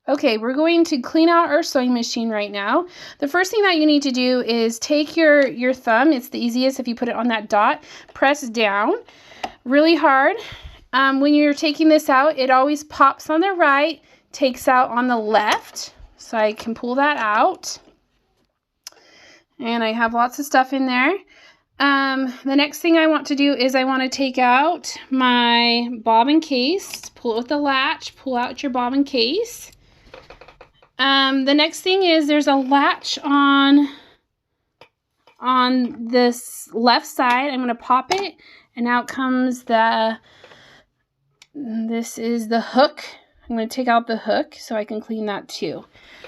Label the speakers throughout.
Speaker 1: Okay, we're going to clean out our sewing machine right now. The first thing that you need to do is take your thumb. It's the easiest if you put it on that dot. Press down really hard. When you're taking this out, it always pops on the right, takes out on the left. So I can pull that out. And I have lots of stuff in there. The next thing I want to do is I want to take out my bobbin case. Pull it with the latch. Pull out your bobbin case. The next thing is there's a latch on this left side. I'm going to pop it, and out comes this is the hook. I'm going to take out the hook so I can clean that too.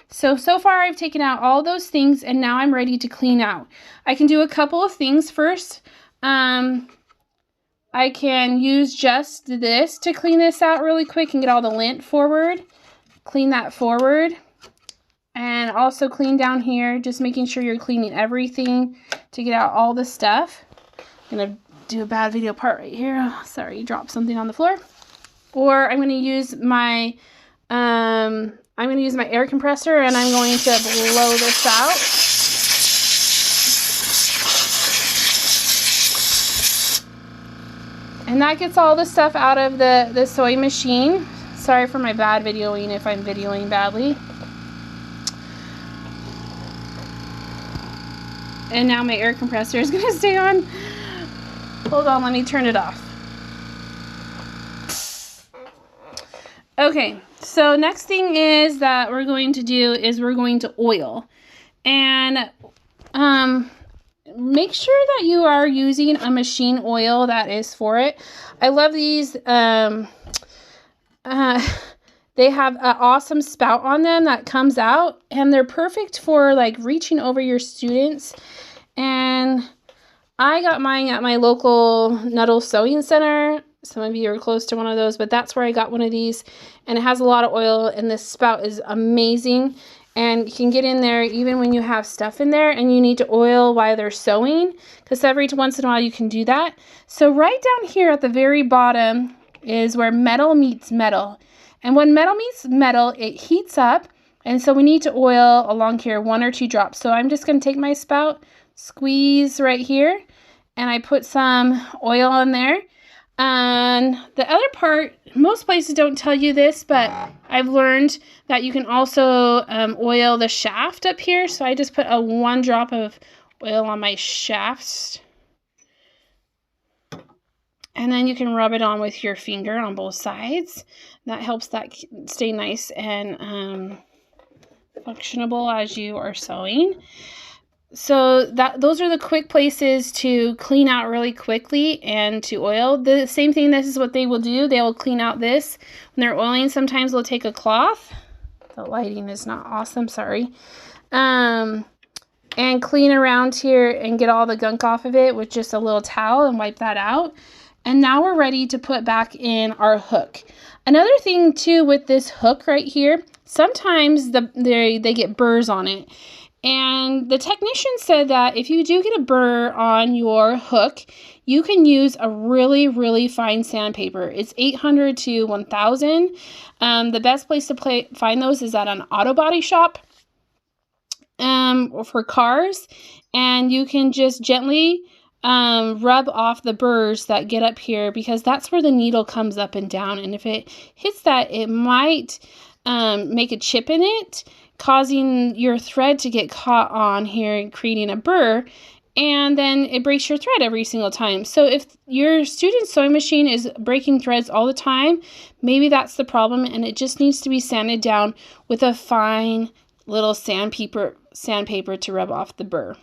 Speaker 1: So far I've taken out all those things, and now I'm ready to clean out. I can do a couple of things first. I can use just this to clean this out really quick and get all the lint forward. Clean that forward. And also clean down here, just making sure you're cleaning everything to get out all the stuff. I'm going to do a bad video part right here. Sorry, dropped something on the floor. Or I'm going to use my air compressor, and I'm going to blow this out. And that gets all the stuff out of the sewing machine. Sorry for my bad videoing if I'm videoing badly. And now my air compressor is going to stay on. Hold on, let me turn it off. Okay, so next thing is that we're going to do is we're going to oil. And make sure that you are using a machine oil that is for it. I love these. They have an awesome spout on them that comes out, and they're perfect for like reaching over your students. And I got mine at my local Nuttall Sewing Center. Some of you are close to one of those, but that's where I got one of these. And it has a lot of oil, and this spout is amazing. And you can get in there even when you have stuff in there and you need to oil while they're sewing, because every once in a while you can do that. So right down here at the very bottom is where metal meets metal. And when metal meets metal, it heats up. And so we need to oil along here 1 or 2 drops. So I'm just going to take my spout, squeeze right here, and I put some oil on there. And the other part, most places don't tell you this, but I've learned that you can also oil the shaft up here. So I just put 1 drop of oil on my shafts. And then you can rub it on with your finger on both sides. That helps that stay nice and functionable as you are sewing. So those are the quick places to clean out really quickly and to oil. The same thing, this is what they will do. They will clean out this. When they're oiling, sometimes they'll take a cloth. The lighting is not awesome, sorry. And clean around here and get all the gunk off of it with just a little towel and wipe that out. And now we're ready to put back in our hook. Another thing too with this hook right here, sometimes they get burrs on it. And the technician said that if you do get a burr on your hook, you can use a really, really fine sandpaper. It's 800 to 1000. The best place to find those is at an auto body shop for cars. And you can just gently rub off the burrs that get up here, because that's where the needle comes up and down. And if it hits that, it might make a chip in it, causing your thread to get caught on here and creating a burr, and then it breaks your thread every single time. So if your student's sewing machine is breaking threads all the time, maybe that's the problem, and it just needs to be sanded down with a fine little sandpaper to rub off the burr.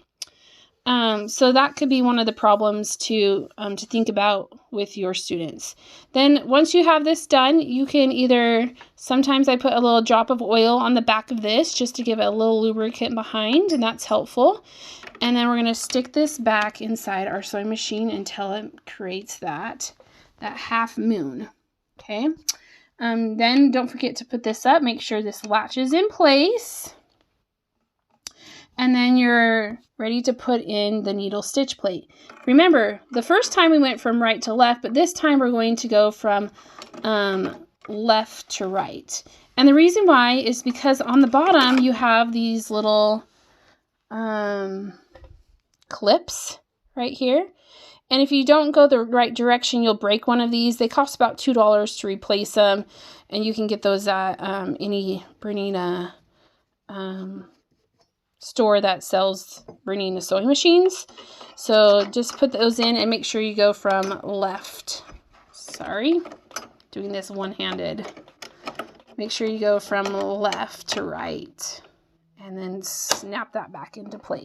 Speaker 1: So that could be one of the problems to think about with your students. Then once you have this done, you can either, sometimes I put a little drop of oil on the back of this just to give it a little lubricant behind, and that's helpful. And then we're going to stick this back inside our sewing machine until it creates that half moon. Okay. Then don't forget to put this up. Make sure this latches in place. And then you're ready to put in the needle stitch plate. Remember, the first time we went from right to left, but this time we're going to go from left to right. And the reason why is because on the bottom you have these little clips right here. And if you don't go the right direction, you'll break one of these. They cost about $2 to replace them. And you can get those at any Bernina store that sells Bernina sewing machines. So just put those in and make sure you go from left. Sorry, doing this one-handed. Make sure you go from left to right. And then snap that back into place.